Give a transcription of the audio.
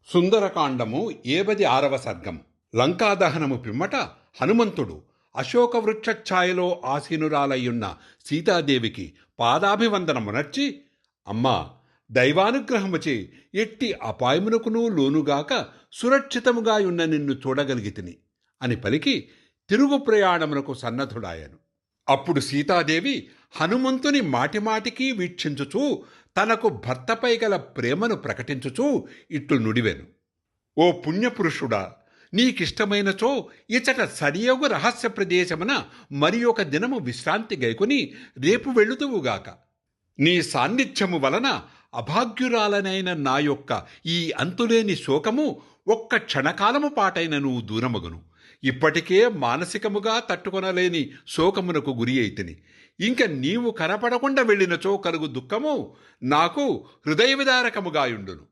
సుందరకాండము 76వ సర్గం. లంకాదహనము పిమ్మట హనుమంతుడు అశోకవృక్ష ఛాయలో ఆసీనురాలయ్యున్న సీతాదేవికి పాదాభివందనమునర్చి, అమ్మా, దైవానుగ్రహముచే ఎట్టి అపాయమునకునూ లోనుగాక సురక్షితముగా ఉన్న నిన్ను చూడగలిగితిని అని పలికి తిరుగు ప్రయాణమునకు సన్నద్ధుడాయను. అప్పుడు సీతాదేవి హనుమంతుని మాటిమాటికి వీక్షించుచూ తనకు భర్తపై గల ప్రేమను ప్రకటించుచూ ఇట్లు నుడివెను. ఓ పుణ్యపురుషుడా, నీకిష్టమైనచో ఇచట సరియగు రహస్య ప్రదేశమున మరి ఒక దినము విశ్రాంతి గైకొని రేపు వెళ్ళుదువుగాక. నీ సాన్నిధ్యము వలన అభాగ్యురాలనైన నా యొక్క ఈ అంతులేని శోకము ఒక్క క్షణకాలము పాటైన నువ్వు దూరమగును. ఇప్పటికే మానసికముగా తట్టుకొనలేని శోకమునకు గురి అయితిని. ఇంక నీవు కనపడకుండా వెళ్ళినచో కలుగు దుఃఖము నాకు హృదయ విదారకముగాయుండును.